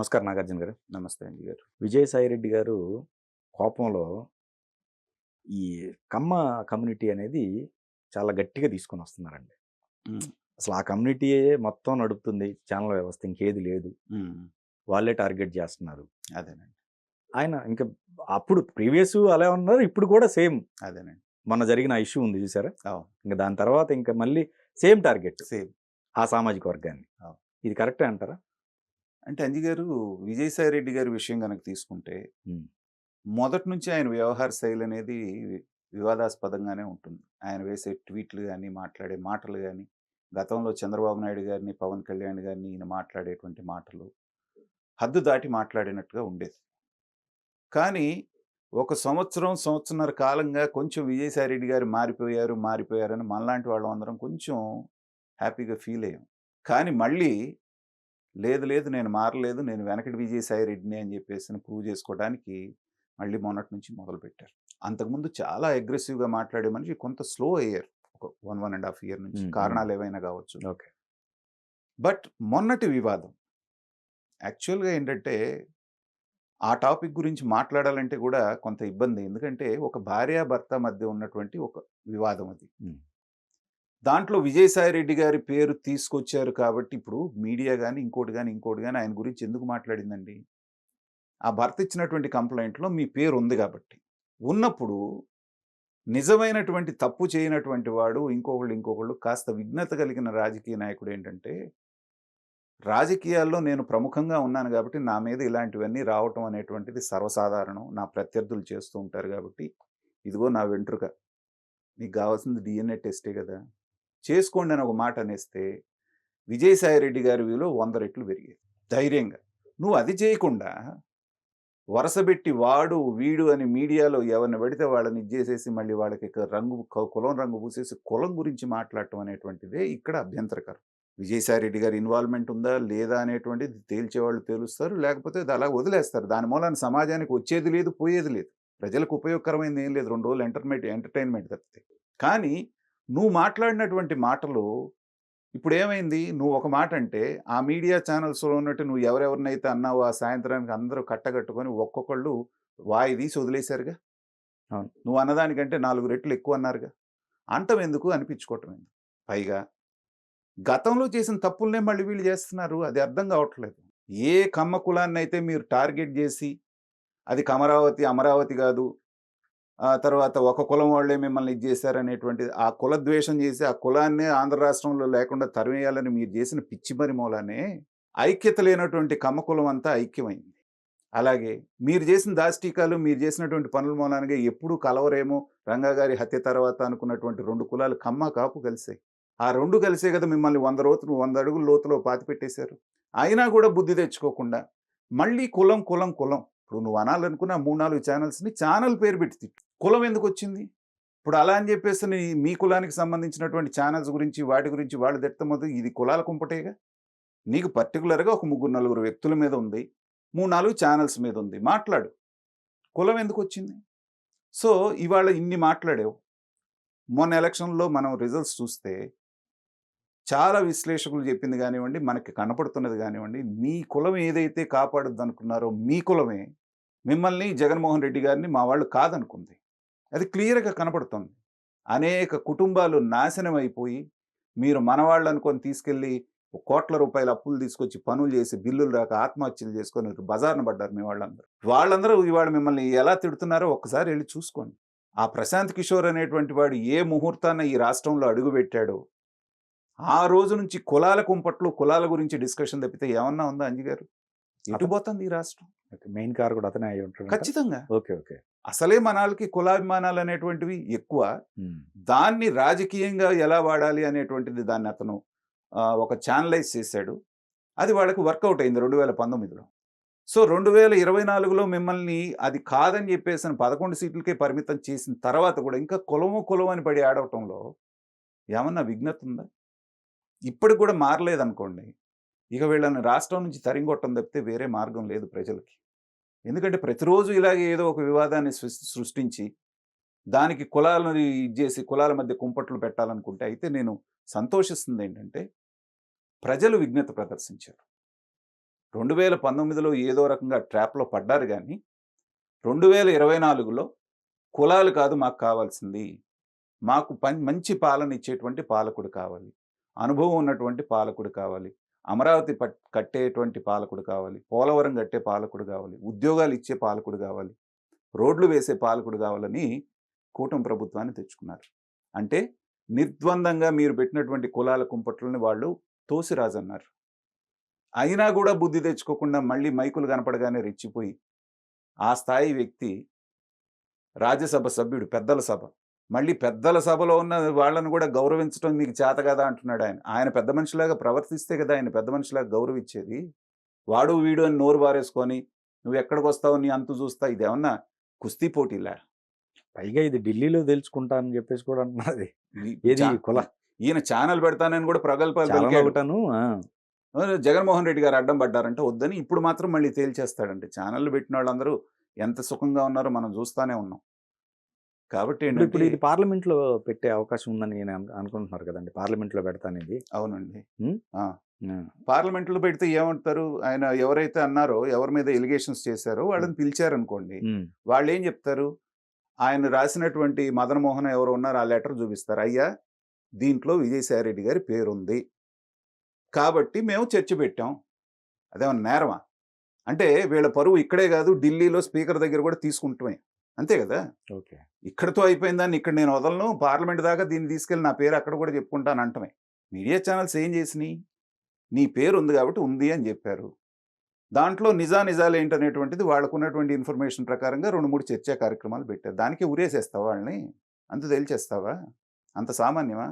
నమస్కారం నాగార్జున గారు. నమస్తే అంజి గారు. విజయసాయిరెడ్డి గారు కోపంలో ఈ కమ్మ కమ్యూనిటీ అనేది చాలా గట్టిగా తీసుకొనొస్తున్నారండి. హ్మ్. అసలు ఆ కమ్యూనిటీయే మొత్తం నడుపుతుంది ఛానల్ వ్యవస్థ. ఇంకేది లేదు. హ్మ్. వాళ్ళే టార్గెట్ చేస్తున్నారు. అదేనండి. ఆయన ఇంక అప్పుడు ప్రీవియస్ అలా ఉన్నారు. ఇప్పుడు కూడా సేమ్. అదేనండి. మొన్న జరిగిన ఇష్యూ ఉంది చూసారా? అవును. ఇంక దాని తర్వాత ఇంక మళ్ళీ సేమ్ టార్గెట్ సేమ్. ఆ సామాజిక వర్గాన్ని. అవును. ఇది కరెక్టే అంటారా? అంటే అంజి గారు విజయసాయి రెడ్డి గారి విషయం గనక తీసుకుంటే, హ్మ్. మొదటి నుంచి ఆయన వ్యవహార శైలి అనేది వివాదాస్పదంగానే ఉంటుంది. ఆయన వేసే ట్వీట్లు గాని, మాట్లాడే మాటలు గాని, గతంలో చంద్రబాబు నాయుడు గారిని, పవన్ కళ్యాణ్ గారిని ఈయన మాట్లాడేటువంటి మాటలు హద్దు దాటి మాట్లాడినట్టుగా ఉండేది. కానీ ఒక సంవత్సరం, సంవత్సరన్నర కాలంగా కొంచెం విజయసాయి రెడ్డి గారు మారిపోయారని మనలాంటి వాళ్ళమందరం కొంచెం హ్యాపీగా ఫీల్ అయ్యాం. కానీ మళ్ళీ లేదు నేను మారలేదు. నేను వెనకటి విజయసాయి రెడ్డిని అని చెప్పేసని ప్రూవ్ చేసుకోవడానికి మళ్ళీ మొన్నటి నుంచి మొదలుపెట్టారు. అంతకుముందు చాలా అగ్రెసివ్‌గా మాట్లాడే మనిషి కొంత స్లో అయ్యారు. ఒక 1 ½ ఇయర్ నుంచి. హ్మ్. హ్మ్. కారణాలేవైనా కావచ్చు. ఓకే. బట్ మొన్నటి వివాదం యాక్చువల్‌గా ఏంటంటే, ఆ టాపిక్ గురించి మాట్లాడాలంటే కూడా కొంత ఇబ్బంది. ఎందుకంటే ఒక భార్యాభర్త మధ్య ఉన్నటువంటి ఒక వివాదం అది. హ్మ్. దాంట్లో విజయసాయి రెడ్డి గారి పేరు తీసుకొచ్చారు కాబట్టి ఇప్పుడు మీడియా గాని, ఇంకోటి గాని ఆయన గురించి ఎందుకు మాట్లాడిందండి? ఆ భర్త ఇచ్చినటువంటి కంప్లెయింట్‌లో మీ పేరు ఉంది గాబట్టి. ఉన్నప్పుడు నిజమైనటువంటి తప్పు చేయనటువంటి వాడు ఇంకొకళ్ళు కాస్త విఘ్నత కలిగిన రాజకీయ నాయకుడేంటంటే, రాజకీయాల్లో నేను ప్రముఖంగా ఉన్నాను గాబట్టి నా మీద ఇలాంటివన్నీ రావటం అనేటువంటిది సర్వసాధారణం. నా ప్రత్యర్థులు చేస్తూ ఉంటారు గాబట్టి, ఇదిగో నా వెంట్రుక. నీకు గావాల్సింది డీఎన్ఏ టెస్టే గదా! చేసుకోండి అని ఒక మాట అనేస్తే, విజయసాయి రెడ్డి గారి విలువ 100 రెట్లు పెరిగేది. ధైర్యంగా. నువ్వు అది చేయకుండా వరసబెట్టి వాడు, వీడు అని మీడియాలో ఎవరిని పడితే వాళ్ళని ఇచ్చేసేసి మళ్ళీ వాళ్ళకి కులం రంగు పూసేసి కులం గురించి మాట్లాడటం అనేటువంటిదే ఇక్కడ అభ్యంతరకరం. విజయసాయి రెడ్డి గారి ఇన్వాల్వ్‌మెంట్ ఉందా? లేదా? అనేటువంటిది తేల్చేవాళ్ళు తేలుస్తారు. లేకపోతే అది అలా వదిలేస్తారు. దాని మూలాన సమాజానికి వచ్చేది లేదు, పోయేది లేదు. ప్రజలకు ఉపయోగకరమైనది ఏం లేదు. 2 రోజులు ఎంటర్‌టైన్‌మెంట్ తప్పితే. కానీ నువ్వు మాట్లాడినటువంటి మాటలు ఇప్పుడేమైంది? నువ్వు ఒక మాట అంటే, ఆ మీడియా ఛానల్స్‌లో ఉన్నట్టు నువ్వు ఎవరెవరినైతే అన్నావో ఆ సాయంత్రానికి అందరూ కట్టగట్టుకొని ఒక్కొక్కళ్ళు వాయి తీసి వదిలేసారుగా. అవును. నువ్వు అన్నదానికంటే 4 రెట్లు ఎక్కువ అన్నారుగా. అంటం ఎందుకు? అనిపించుకోవటం ఎందుకు? పైగా గతంలో చేసిన తప్పులనే మళ్ళీ వీళ్ళు చేస్తున్నారు. అది అర్థం కావట్లేదు. ఏ కమ్మ కులాన్నైతే మీరు టార్గెట్ చేసి, అది కమరావతి, అమరావతి గాదు. ఆ తర్వాత ఒక కులం వాళ్ళే మిమ్మల్ని ఇది చేశారనేటువంటిది ఆ కుల ద్వేషం చేసి ఆ కులాన్నే ఆంధ్ర రాష్ట్రంలో లేకుండా తరిమేయాలని మీరు చేసిన పిచ్చి పని మూలానే ఐక్యత లేనటువంటి కమ్మ కులం అంతా ఐక్యమైంది. అలాగే మీరు చేసిన దాష్టీకాలు, మీరు చేసినటువంటి పనుల మూలానగా ఎప్పుడూ కలవరేమో రంగా గారి హత్య తర్వాత అనుకున్నటువంటి 2 కులాలు కమ్మ, కాపు కలిసాయి. ఆ 2 కలిసే కదా మిమ్మల్ని 100 అడుగుల లోతులో పాతిపెట్టేశారు. అయినా కూడా బుద్ధి తెచ్చుకోకుండా మళ్ళీ కులం. ఇప్పుడు నువ్వు అనాలనుకున్న 3, 4 ఛానల్స్‌ని ఛానల్ పేరు పెట్టి తిట్టు. కులం ఎందుకొచ్చింది? ఇప్పుడు అలా అని చెప్పేసని మీ కులానికి సంబంధించినటువంటి ఛానల్స్ గురించి, వాటి గురించి వాళ్ళు తిట్టమొద్దు. ఇది కులాల కుంపటేగా. నీకు పర్టిక్యులర్‌గా ఒక 3, 4 వ్యక్తుల మీద ఉంది. 3, 4 ఛానల్స్ మీద ఉంది. మాట్లాడు. కులం ఎందుకొచ్చింది? సో, ఇవాళ ఇన్ని మాట్లాడావు. మొన్న ఎలక్షన్‌లో మనం రిజల్ట్స్ చూస్తే చాలా విశ్లేషకులు చెప్పింది గానివ్వండి, మనకి కనపడుతున్నది గానివ్వండి, మీ కులం ఏదైతే కాపాడుద్దనుకున్నారో మీ కులమే మిమ్మల్ని జగన్మోహన్ రెడ్డి గారిని మా వాళ్ళు కాదనుకుంది. అది క్లియర్‌గా కనపడుతోంది. అనేక కుటుంబాలు నాశనం అయిపోయి, మీరు మనవాళ్ళనుకోని తీసుకెళ్ళి కోట్ల రూపాయల అప్పులు తీసుకొచ్చి పనులు చేసి బిల్లులు రాక ఆత్మహత్యలు చేసుకొని బజారున పడ్డారు మీ వాళ్ళందరూ. వాళ్ళందరూ ఇవాళ మిమ్మల్ని ఎలా తిడుతున్నారో ఒక్కసారి ఎళ్లి చూసుకోండి. ఆ ప్రశాంత్ కిషోర్ అనేటువంటి వాడు ఏ ముహూర్తాన ఈ రాష్ట్రంలో అడుగుపెట్టాడో, ఆ రోజు నుంచి కులాల కుంపట్లు, కులాల గురించి డిస్కషన్ తప్పితే ఏమన్నా ఉందా అంజి గారు? ఎటు అతను పోతుంది ఈ రాష్ట్రం? మెయిన్ కారకుడు అతనే అయ్యి ఉంటాడంటారా? ఖచ్చితంగా. ఓకే. ఓకే. అసలే మనాళ్ళకి కులాభిమానాలనేటువంటివి ఎక్కువ. హ్మ్. దాన్ని రాజకీయంగా ఎలా వాడాలి అనేటువంటిది దాన్ని అతను ఒక ఛానలైజ్ చేశాడు. అది వాళ్ళకి వర్కౌట్ అయింది 2019లో. సో, 2024లో మిమ్మల్ని అది కాదని చెప్పేసని 11 సీట్లకే పరిమితం చేసిన తర్వాత కూడా ఇంకా కులం అని పడి ఆడవటంలో ఏమన్నా విఘ్నత ఉందా? ఇప్పటికి కూడా మారలేదనుకోండి. ఇక వీళ్ళని రాష్ట్రం నుంచి తరిమికొట్టడం తప్పితే వేరే మార్గం లేదు ప్రజలకి. ఎందుకంటే ప్రతిరోజు ఇలాగే ఏదో ఒక వివాదాన్ని సృష్టించి దానికి కులాలను ఇచ్చేసి కులాల మధ్య కుంపట్లు పెట్టాలనుకుంటే అయితే నేను సంతోషిస్తుందేంటంటే ప్రజలు విఘ్నత ప్రదర్శించారు. 2019లో ఏదో రకంగా ట్రాప్‌లో పడ్డారు గానీ, 2024లో కులాలు కాదు మాకు కావాల్సింది. మాకు మంచి పాలన ఇచ్చేటువంటి పాలకుడు కావాలి. అనుభవం ఉన్నటువంటి పాలకుడు కావాలి. అమరావతి కట్టేటువంటి పాలకుడు కావాలి. పోలవరం కట్టే పాలకుడు కావాలి. ఉద్యోగాలు ఇచ్చే పాలకుడు కావాలి. రోడ్లు వేసే పాలకుడు కావాలని కూటమి ప్రభుత్వాన్ని తెచ్చుకున్నారు. అంటే నిర్ద్వందంగా మీరు పెట్టినటువంటి కులాల కుంపట్లని వాళ్ళు తోసిరాజన్నారు. అయినా కూడా బుద్ధి తెచ్చుకోకుండా మళ్ళీ మైకులు కనపడగానే రెచ్చిపోయి ఆ స్థాయి వ్యక్తి రాజ్యసభ సభ్యుడు, పెద్దల సభ. మళ్ళీ పెద్దల సభలో ఉన్న వాళ్ళని కూడా గౌరవించడం మీకు చేత కదా అంటున్నాడు ఆయన. ఆయన పెద్ద మనిషిలాగా ప్రవర్తిస్తే కదా ఆయన పెద్ద మనిషిలాగా గౌరవించేది. వాడు వీడు అని నోరు బారేసుకొని నువ్వు ఎక్కడికొస్తావు నీ అంతు చూస్తా ఇదేమన్నా కుస్తీ పోటీలా? పైగా ఇది ఢిల్లీలో తెలుసుకుంటా అని చెప్పేసి కూడా అంటున్నది. ఏది కుల ఈయన ఛానల్ పెడతానని కూడా ప్రగల్భాలు చాలా పలికాడు. ఒకటను జగన్మోహన్ రెడ్డి గారు అడ్డం పడ్డారంటే వద్దని ఇప్పుడు మాత్రం మళ్ళీ తేల్చేస్తాడండి. ఛానళ్ళు పెట్టిన వాళ్ళందరూ ఎంత సుఖంగా ఉన్నారో మనం చూస్తానే ఉన్నాం. కాబట్టి ఇప్పుడు ఏంటంటే ఇది పార్లమెంట్లో పెట్టే అవకాశం ఉందని నేను అనుకుంటున్నారు కదండి. పార్లమెంట్లో పెడతానేది. అవునండి. హ్మ్. ఆ! హ్మ్. పార్లమెంట్‌లో పెడితే ఏమంటారు? ఆయన ఎవరైతే అన్నారో, ఎవరి మీద ఎలిగేషన్స్ చేశారో వాళ్ళని పిలిచారనుకోండి. హ్మ్. వాళ్ళేం చెప్తారు? ఆయన రాసినటువంటి మదనమోహన్ ఎవరో ఉన్నారు. ఆ లెటర్ చూపిస్తారు. అయ్యా! దీంట్లో విజయసాయిరెడ్డి గారి పేరుంది. కాబట్టి మేము చర్చ పెట్టాం. అదేమన్నా నేరమా? అంటే వీళ్ళ పరువు ఇక్కడే కాదు ఢిల్లీలో స్పీకర్ దగ్గర కూడా తీసుకుంటమే. అంతే కదా! ఓకే. ఇక్కడితో అయిపోయిన దాన్ని ఇక్కడ నేను వదలను. పార్లమెంట్ దాకా దీన్ని తీసుకెళ్ళి నా పేరు అక్కడ కూడా చెప్పుకుంటాను అంటమే. మీడియా ఛానెల్స్ ఏం చేసినాయి? నీ పేరు ఉంది కాబట్టి ఉంది అని చెప్పారు. దాంట్లో నిజానిజాలు ఏంటనేటువంటిది వాళ్ళకున్నటువంటి ఇన్ఫర్మేషన్ ప్రకారంగా 2, 3 చర్చా కార్యక్రమాలు పెట్టారు. దానికే ఉరేసేస్తావా వాళ్ళని? అంత తేల్చేస్తావా? అంత సామాన్యమా?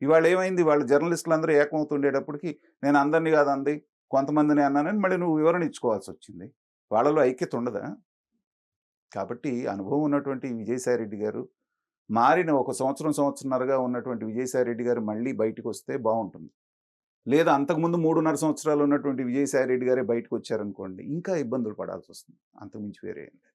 ఇవాళ ఏమైంది? వాళ్ళ జర్నలిస్టులందరూ ఏకమవుతుండేటప్పటికి నేను అందరిని కాదు అంది, కొంతమందిని అన్నానని మళ్ళీ నువ్వు వివరణ ఇచ్చుకోవాల్సొచ్చింది. వాళ్ళలో ఐక్యత ఉండదా? కాబట్టి అనుభవం ఉన్నటువంటి విజయసాయిరెడ్డి గారు మారిన ఒక సంవత్సరం, సంవత్సరన్నరగా ఉన్నటువంటి విజయసాయిరెడ్డి గారు మళ్ళీ బయటికొస్తే బావుంటుంది. లేదా అంతకుముందు 3.5 సంవత్సరాలు ఉన్నటువంటి విజయసాయిరెడ్డి గారే బయటకొచ్చారనుకోండి, ఇంకా ఇబ్బందులు పడాల్సొస్తుంది. అంతకు మించి వేరే ఏం లేదు.